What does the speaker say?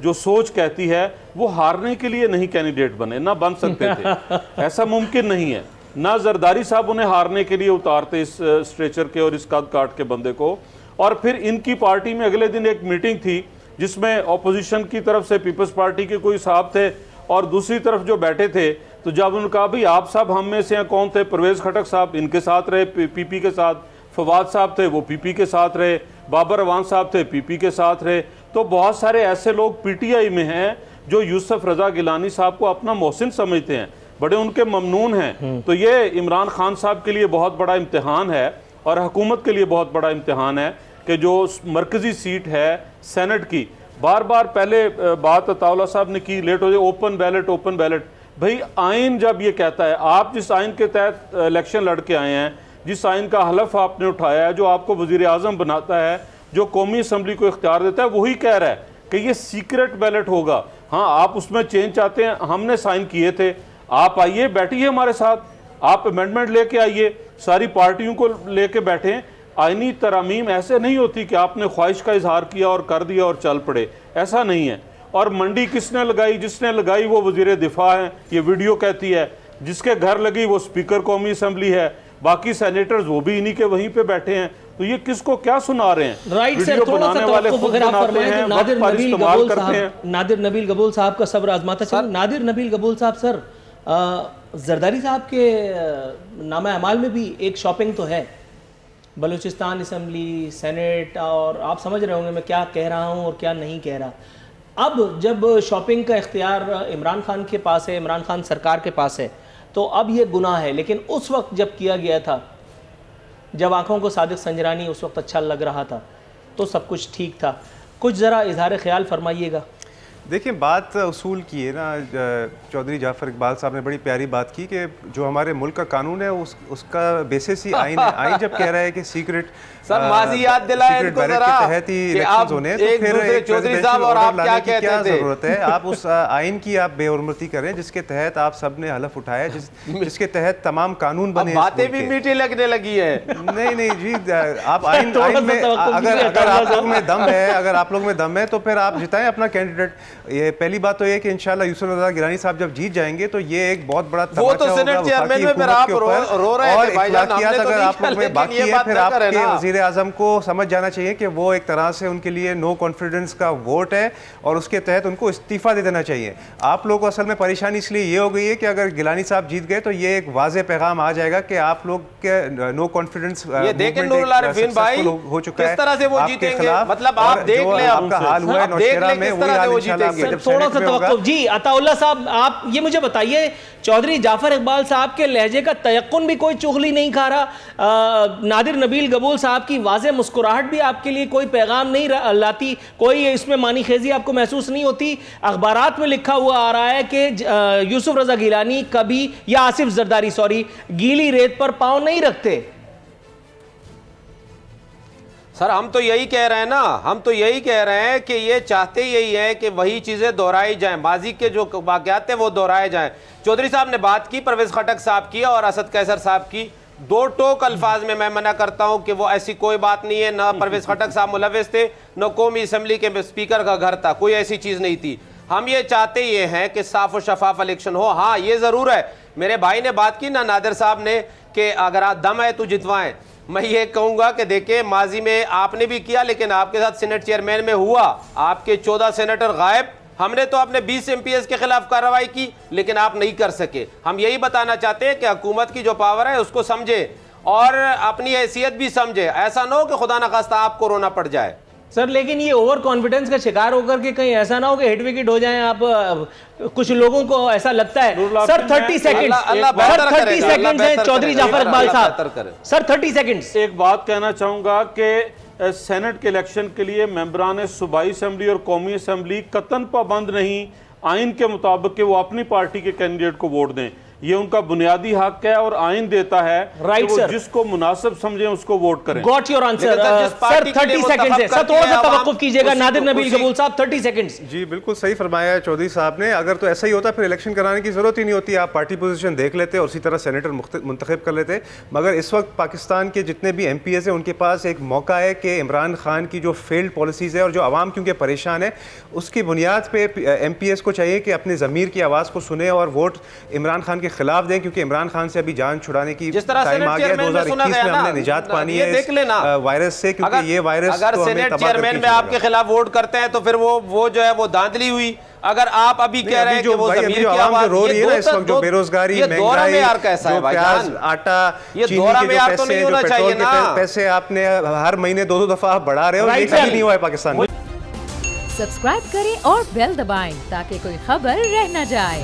جو سوچ کہتی ہے وہ ہارنے کے لیے نہیں کینڈیڈیٹ بنے، نہ بن سکتے تھے، ایسا ممکن نہیں ہے، نہ زرداری صاحب انہیں ہارنے کے لیے اتارتے اس سٹریچر کے اور اس قد کاٹ کے بندے کو۔ اور پھر ان کی پارٹی میں اگلے دن ایک میٹنگ تھی جس میں اپوزیشن کی طرف سے پیپلز پارٹی کے کوئی صاحب تھے اور دوسری طرف جو بیٹھے تھے، تو جب انہوں نے کہا بھئی آپ صاحب ہم میں سے ہیں، کون تھے؟ پرویز خٹک صاحب ان کے ساتھ رہے پی پی کے ساتھ، فواد صاحب تھے وہ پی پی کے ساتھ رہے، بابر روان صاحب تھے پی پی کے ساتھ رہے۔ تو بہت سارے ایسے لوگ پی ٹی آئی میں ہیں جو یوسف رضا گیلانی صاحب کو اپنا محسن سمجھتے ہیں، بڑے ان کے ممنون ہیں۔ تو یہ عمران خان صاحب کے لیے بہت بڑا امتحان ہے اور حکومت کے لیے بہت بڑا امتحان ہے کہ جو مرکزی سیٹ ہے سینٹ کی، بار بار پہلے بات عطا اللہ صاحب نے کی لیٹ ہو جائے، اوپن بیلٹ۔ بھئی آئین جب یہ کہتا ہے، آپ جس آئین کے تحت الیکشن لڑ کے آئے ہیں، جس آئین کا حلف آپ نے اٹھایا ہے، جو آپ کو وزیر اعظم بناتا ہے، جو قومی اسمبلی کو اختیار دیتا ہے، وہی کہہ رہا ہے کہ یہ سیکرٹ بیلٹ ہوگا۔ ہاں آپ اس میں چینج چاہتے ہیں، ہم نے سائن کیے تھے، آپ آئیے بیٹھیے ہمارے ساتھ، آپ امینڈمنٹ لے کے آئیے، ساری پارٹیوں کو لے کے بیٹھیں۔ آئینی ترامیم ایسے نہیں ہوتی کہ آپ نے خواہش کا اظہار کیا اور کر دیا اور چل پڑے، ایسا نہیں ہے۔ اور منڈی کس نے لگائی؟ جس نے لگائی وہ وزیر دفاع ہیں، یہ ویڈیو کہتی ہے۔ جس کے گھر لگی وہ سپیکر قومی اسمبلی ہے، باقی سینیٹرز وہ بھی انہی کے وہیں پہ بیٹھے ہیں۔ تو یہ کس کو کیا سنا رہے ہیں؟ ویڈیو بنانے والے خود بناتے ہیں، وقت پر استعمال کرتے ہیں۔ نادر نبیل قبول صاحب کا صبر آزماتا چلیں۔ نادر نبیل قبول صاحب، سر زرداری صاحب کے نامہ اعمال میں بھی ایک شاپنگ تو ہے، بلوچستان اسمبلی، سینٹ، اور آپ سمجھ رہے ہوں گے میں کیا کہہ رہا ہوں اور کیا نہیں کہہ رہا۔ اب جب شاپنگ کا اختیار عمران خان کے پاس ہے، عمران خان سرکار کے پاس ہے، تو اب یہ گناہ ہے۔ لیکن اس وقت جب کیا گیا تھا، جب آنکھوں کو صادق سنجرانی اس وقت اچھا لگ رہا تھا، تو سب کچھ ٹھیک تھا۔ کچھ ذرا اظہار خیال فرمائیے گا۔ دیکھیں بات اصول کی ہے نا، چودھری جعفر اقبال صاحب نے بڑی پیاری بات کی کہ جو ہمارے ملک کا قانون ہے اس کا بیسس ہی آئین ہے۔ آئین جب کہہ رہا ہے کہ سیکرٹ سر ماضی یاد دلائے ان کو ذرا کے تحت ہی الیکشنز ہونے، تو پھر چودھری صاحب اور آپ کیا کہتے کیا ضرورت ہے؟ آپ اس آئین کی آپ بے حرمتی کریں جس کے تحت آپ سب نے حلف اٹھایا، جس کے تحت تمام قانون بنے۔ باتیں بھی میٹھی لگنے لگی ہے۔ نہیں جی، آپ آئین میں اگر آپ لوگ میں دم ہے، اگر آپ لوگ میں دم ہے تو پھر آپ جتائیں اپنا کینڈیڈیٹ۔ یہ پہلی بات تو یہ کہ انشاءاللہ یوسف رضا گیلانی صاحب جب جیت جائیں گے تو یہ ایک بہت بڑا تماچا ہوگا وفاقی حکومت کے اوپر۔ اور اخلاقیات اگر آپ لوگ میں باقی ہے، پھر آپ کے وزیر اعظم کو سمجھ جانا چاہیے کہ وہ ایک طرح سے ان کے لیے نو کانفیڈنس کا ووٹ ہے اور اس کے تحت ان کو استعفیٰ دے دینا چاہیے۔ آپ لوگوں کو اصل میں پریشانی اس لیے یہ ہو گئی ہے کہ اگر گیلانی صاحب جیت گئے تو یہ ایک واضح پیغام آ جائے گا کہ آپ لوگ کے نو کانفیڈنس ہو چکا ہے کس طرح سے وہ جیتیں گے۔ مطلب آپ دیکھ لیں آپ کا حال ہوا ہے نوشہرہ میں، وہی حال انشاءاللہ تھوڑا سا توقف۔ جی عطا اللہ صاحب، آپ یہ مجھے بتائیے، چودھری جعفر اقبال صاحب کے لہجے کا تیقن بھی کوئی چغلی نہیں کھا رہا، نادر نبیل قبول صاحب کی واضح مسکراہٹ بھی آپ کے لیے کوئی پیغام نہیں لاتی، کوئی اس میں معنی خیزی آپ کو محسوس نہیں ہوتی؟ اخبارات میں لکھا ہوا آ رہا ہے کہ یوسف رضا گیلانی کبھی، یا آصف زرداری گیلی ریت پر پاؤں نہیں رکھتے۔ سر ہم تو یہی کہہ رہے ہیں نا، ہم تو یہی کہہ رہے ہیں کہ یہ چاہتے یہی ہیں کہ وہی چیزیں دہرائی جائیں، ماضی کے جو واقعات ہیں وہ دہرائے جائیں۔ چودھری صاحب نے بات کی پرویز خٹک صاحب کی اور اسد قیصر صاحب کی، دو ٹوک الفاظ میں منع کرتا ہوں کہ وہ ایسی کوئی بات نہیں ہے، نہ پرویز خٹک صاحب ملوث تھے، نہ قومی اسمبلی کے اسپیکر کا گھر تھا، کوئی ایسی چیز نہیں تھی۔ ہم یہ چاہتے یہ ہیں کہ صاف و شفاف الیکشن ہو۔ ہاں یہ ضرور ہے، میرے بھائی نے بات کی نا نادر صاحب نے کہ اگر آپ دم ہے تو جتوائیں، میں یہ کہوں گا کہ دیکھیں ماضی میں آپ نے بھی کیا، لیکن آپ کے ساتھ سینٹ چیئرمین میں ہوا، آپ کے 14 سینیٹر غائب، ہم نے تو اپنے 20 ایم پی ایس کے خلاف کارروائی کی لیکن آپ نہیں کر سکے۔ ہم یہی بتانا چاہتے ہیں کہ حکومت کی جو پاور ہے اس کو سمجھے اور اپنی حیثیت بھی سمجھے، ایسا نہ ہو کہ خدا نخواستہ آپ کو رونا پڑ جائے۔ سر لیکن یہ اوور کانفیڈنس کا شکار ہو کر کے کہیں ایسا نہ ہو کہ ہٹ وکٹ ہو جائیں آپ، کچھ لوگوں کو ایسا لگتا ہے۔ سر 30 سیکنڈز ہیں چودھری جعفر اقبال صاحب، سر 30 سیکنڈز۔ ایک بات کہنا چاہوں گا کہ سینٹ کے الیکشن کے لیے ممبران صوبائی اسمبلی اور قومی اسمبلی قطعاً پابند نہیں آئین کے مطابق کہ وہ اپنی پارٹی کے کینڈیڈیٹ کو ووٹ دیں۔ یہ ان کا بنیادی حق ہے اور آئین دیتا ہے کہ وہ جس کو مناسب سمجھیں اس کو ووٹ کریں. Got your answer. Sir 30 seconds ہے. سر تھوڑا سا توقف کیجئے گا. نادر نبیل قبول صاحب 30 سیکنڈز. جی بالکل صحیح فرمایا ہے چودھری صاحب نے. اگر تو ایسا ہی ہوتا پھر الیکشن کرانے کی ضرورت ہی نہیں ہوتی, آپ پارٹی پوزیشن دیکھ لیتے اور اسی طرح سینیٹر منتخب کر لیتے. مگر اس وقت پاکستان کے جتنے بھی ایم پی ایز ہیں ان کے پاس ایک موقع ہے کہ عمران خان کی جو فیلڈ پالیسیز ہے اور جو عوام کیونکہ پریشان ہے اس کی بنیاد پہ ایم پی ایز کو چاہیے کہ اپنے ضمیر کی آواز کو سنیں اور ووٹ عمران خان کے خلاف دیں, کیونکہ عمران خان سے ابھی جان چھڑانے کی ٹائم آ گیا. 2021 میں ہم نے نجات پانی ہے اس وائرس سے, کیونکہ یہ وائرس اگر سینیٹ چیئرمین میں آپ کے خلاف ووٹ کرتے ہیں تو پھر وہ جو ہے وہ دھاندلی ہوئی. اگر آپ ابھی کہہ رہے ہیں کہ وہ ضمیر کی آواز, رو رہی ہے نا اس وقت جو بے روزگاری, مہنگائی, جو پیاز, آٹا, چینی کے جو پیسے, جو پیٹرول کے پیسے آپ نے ہر مہینے 2 دفعہ بڑھا رہے ہو, یہ کبھی نہیں ہوا ہے پاکستان میں. سبسکرائب کریں اور بیل دبائیں تاکہ کوئی خبر رہ نہ جائے.